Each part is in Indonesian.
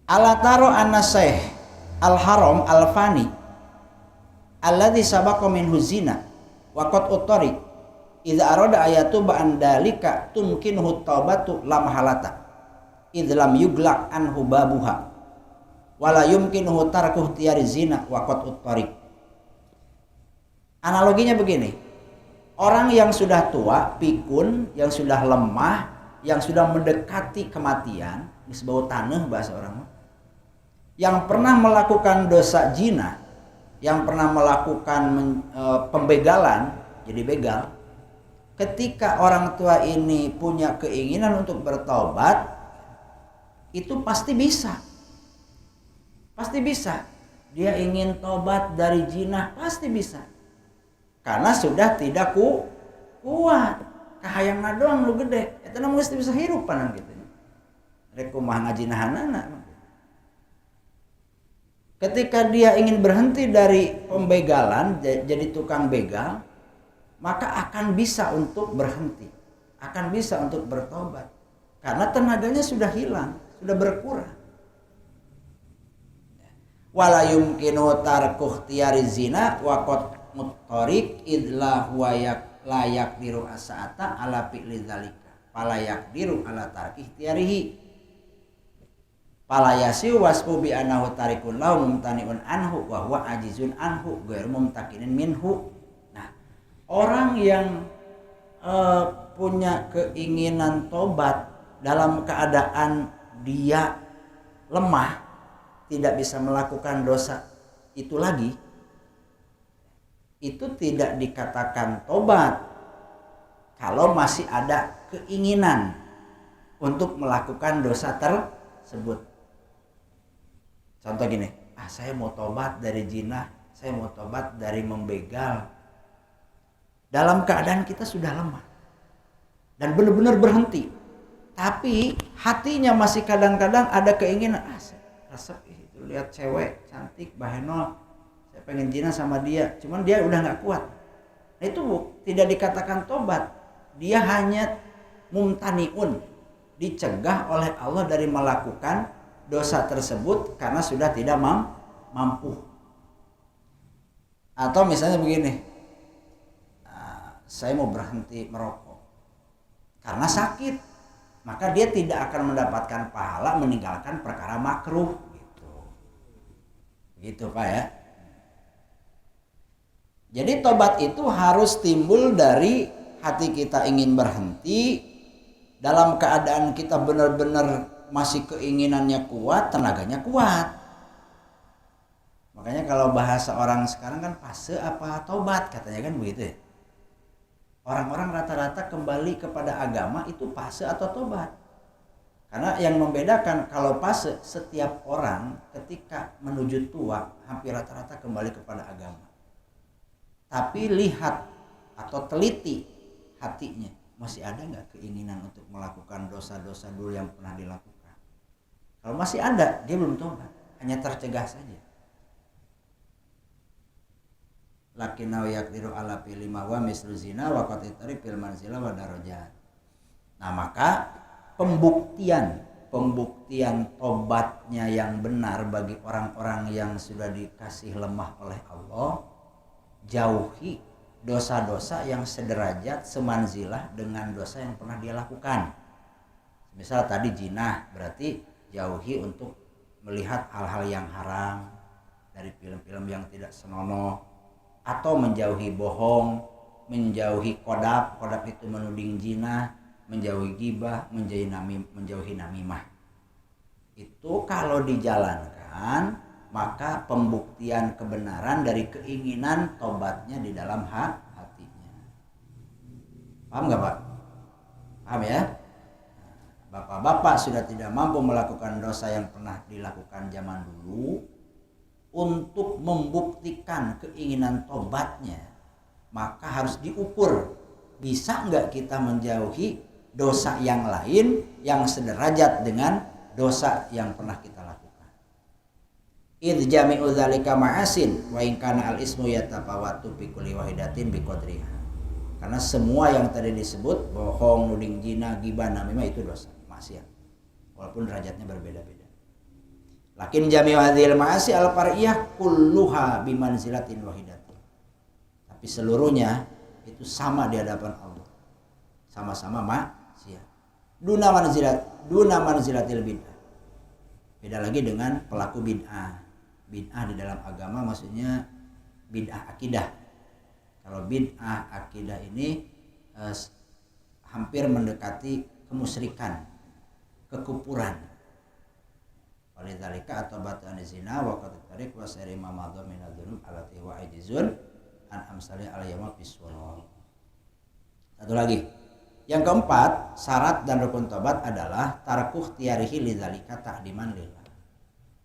Ala taro anna syekh al-haram al-fani alladzi sabaqa minhu zina wa qad utari idza arada ayatu ba'an dalika tumkinuhu taubatu lam halata idz lam yuglaq anhu babuha wala yumkinuhu tarkuh tiyari zina wa qad utari. Analoginya begini, orang yang sudah tua, pikun, yang sudah lemah, yang sudah mendekati kematian, disebut tanah bahasa orang, yang pernah melakukan dosa zina, yang pernah melakukan pembegalan, jadi begal. Ketika orang tua ini punya keinginan untuk bertaubat, itu pasti bisa. Pasti bisa. Dia ingin taubat dari zina, pasti bisa. Karena sudah tidak kuat. Kahayangna doang lu gede. Eta mah mesti bisa hirup panan kitu. Rek kumaha ngajinahanana. Ketika dia ingin berhenti dari pembegalan, jadi tukang begal, maka akan bisa untuk berhenti, akan bisa untuk bertobat, karena tenaganya sudah hilang, sudah berkurang. Wala yumkinu tarkuh tiyari zina wa qad muttariq idla huwa layak diru asa'ata ala fi'li dzalika falayak diru ala tarkih tiyarihi falayasi wasfu bi annahu tarikun lahu mumtani'un anhu wa huwa ajizun anhu ghairu mumtakinin minhu. Nah, orang yang punya keinginan tobat dalam keadaan dia lemah, tidak bisa melakukan dosa itu lagi, itu tidak dikatakan tobat kalau masih ada keinginan untuk melakukan dosa tersebut. Contoh gini, saya mau tobat dari zina, saya mau tobat dari membegal. Dalam keadaan kita sudah lemah dan benar-benar berhenti, tapi hatinya masih kadang-kadang ada keinginan, resep itu lihat cewek cantik bahenol, saya pengen zina sama dia, cuman dia udah nggak kuat. Nah, itu tidak dikatakan tobat, dia hanya mumtaniun, dicegah oleh Allah dari melakukan dosa tersebut karena sudah tidak mampu. Atau misalnya begini, saya mau berhenti merokok karena sakit, maka dia tidak akan mendapatkan pahala meninggalkan perkara makruh gitu Pak ya. Jadi tobat itu harus timbul dari hati kita ingin berhenti, dalam keadaan kita benar-benar masih keinginannya kuat, tenaganya kuat. Makanya kalau bahasa orang sekarang kan fase apa tobat katanya kan begitu ya. Orang-orang rata-rata kembali kepada agama itu fase atau tobat. Karena yang membedakan kalau fase, setiap orang ketika menuju tua hampir rata-rata kembali kepada agama. Tapi lihat atau teliti hatinya, masih ada nggak keinginan untuk melakukan dosa-dosa dulu yang pernah dilakukan. Kalau masih ada, dia belum tobat, hanya tercegah saja. Lakinau yaqdiru ala fil wa mislu zina wa qatitari fil manzilah wa darajat. Nah, maka pembuktian tobatnya yang benar bagi orang-orang yang sudah dikasih lemah oleh Allah, jauhi dosa-dosa yang sederajat semanzilah dengan dosa yang pernah dia lakukan. Misal tadi zina, berarti jauhi untuk melihat hal-hal yang haram dari film-film yang tidak senonoh, atau menjauhi bohong, menjauhi kodap itu menuding zina, menjauhi ghibah, menjauhi namimah. Itu kalau dijalankan, maka pembuktian kebenaran dari keinginan tobatnya di dalam hatinya. Paham nggak Pak? Paham ya? Bapak-bapak sudah tidak mampu melakukan dosa yang pernah dilakukan zaman dulu, untuk membuktikan keinginan tobatnya, maka harus diukur, bisa nggak kita menjauhi dosa yang lain yang sederajat dengan dosa yang pernah kita lakukan. Idz jami'u dzalika ma'asin wa in kana al-ismu yatafawatu bi kulli wahidatin bi qadriha. Karena semua yang tadi disebut, bohong, nuding zina, ghibah, namimah, itu dosa, maksiat. Walaupun derajatnya berbeda-beda. Lakin jami'u hadhil ma'asi al-far'iyah kulluha bimanzilatin wahidatin. Tapi seluruhnya itu sama di hadapan Allah. Sama-sama maksiat. Duna manzilatil bid'ah. Beda lagi dengan pelaku bid'ah. Bid'ah di dalam agama maksudnya bid'ah akidah. Kalau bid'ah akidah ini hampir mendekati kemusyrikan, kekufuran. Walidzalika atobatu an zina wa qad tariq wa sari ma madha min adzunub allati huwa ajizun an amsali al yawma bisawab. Satu lagi. Yang keempat, syarat dan rukun tobat adalah tarkuh tiarihi lidzalika ta'diman lillah.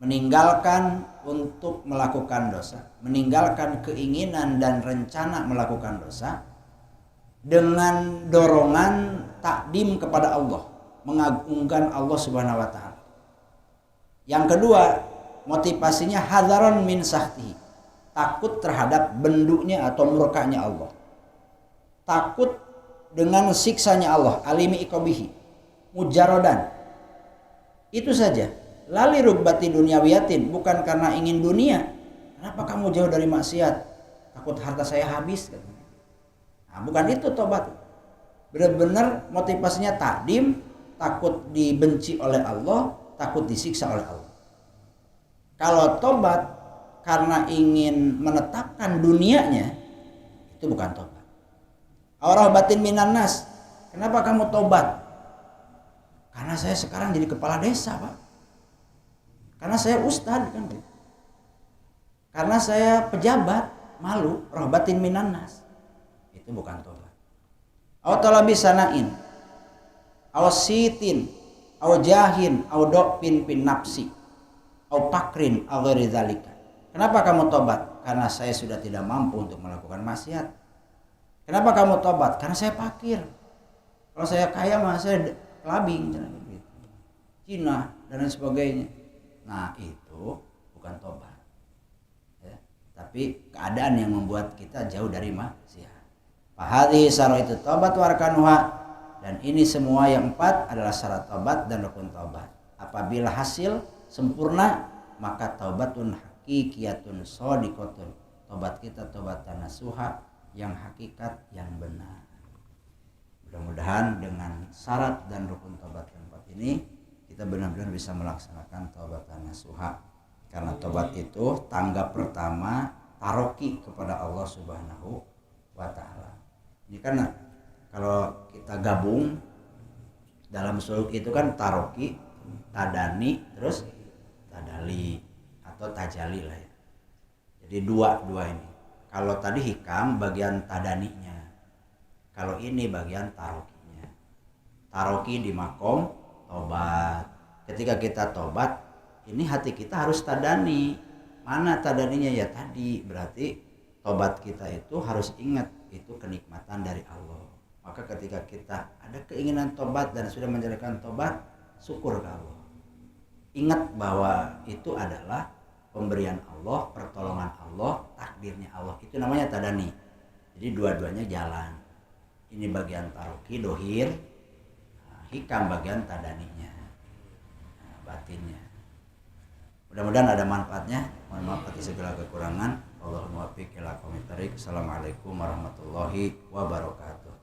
Meninggalkan untuk melakukan dosa, meninggalkan keinginan dan rencana melakukan dosa dengan dorongan takdim kepada Allah, mengagungkan Allah Subhanahu wa taala. Yang kedua, motivasinya hadaron min sahtihi, takut terhadap bendunya atau murkanya Allah, takut dengan siksanya Allah, alimi ikobihi, mujarodan. Itu saja. Lali rugbati dunyawiyatin, bukan karena ingin dunia. Kenapa kamu jauh dari maksiat? Takut harta saya habis. Nah, bukan itu tobat. Benar-benar motivasinya takdim, takut dibenci oleh Allah, takut disiksa oleh Allah. Kalau tobat karena ingin menetapkan dunianya, itu bukan tobat. Aurabatin minan nas. Kenapa kamu tobat? Karena saya sekarang jadi kepala desa, Pak. Karena saya ustad kan. Karena saya pejabat, malu, rahbatin minan nas. Itu bukan tobat. Aw talabi sanain. Aw sitin, aw jahin, aw dopin pin nafsi. Aw pakrin aw ghairi dzalika. Kenapa kamu tobat? Karena saya sudah tidak mampu untuk melakukan maksiat. Kenapa kamu tobat? Karena saya fakir. Kalau saya kaya mah saya kelabing gitu. Cina dan lain sebagainya. Nah, itu bukan tobat. Ya, tapi keadaan yang membuat kita jauh dari maksiat. Fahadhi syaraitu tobat warkanuha, dan ini semua yang empat adalah syarat tobat dan rukun tobat. Apabila hasil sempurna, maka taubatun hakikiyatun shadiqatun. Tobat kita tobatan nasuha, yang hakikat, yang benar. Mudah-mudahan dengan syarat dan rukun tobat yang empat ini kita benar-benar bisa melaksanakan taubatan nasuha. Karena tobat itu tangga pertama taroki kepada Allah Subhanahu wa taala. Ini kan kalau kita gabung dalam suluk itu kan taroki, tadani, terus tadali atau tajali lah ya. Jadi dua ini. Kalau tadi hikam bagian tadaninya, kalau ini bagian tarokinya. Taroki di makom tobat. Ketika kita tobat, ini hati kita harus tadani. Mana tadaninya? Ya tadi. Berarti tobat kita itu harus ingat itu kenikmatan dari Allah. Maka ketika kita ada keinginan tobat dan sudah menjalankan tobat, syukur ke Allah. Ingat bahwa itu adalah pemberian Allah, pertolongan Allah, takdirnya Allah. Itu namanya tadani. Jadi dua-duanya jalan. Ini bagian taroki, dohir, hikam bagian tadaninya, batinnya. Mudah-mudahan ada manfaatnya. Mohon maaf atas segala kekurangan. Allahumma waffiq ila aqwamit thoriq. Assalamualaikum warahmatullahi wabarakatuh.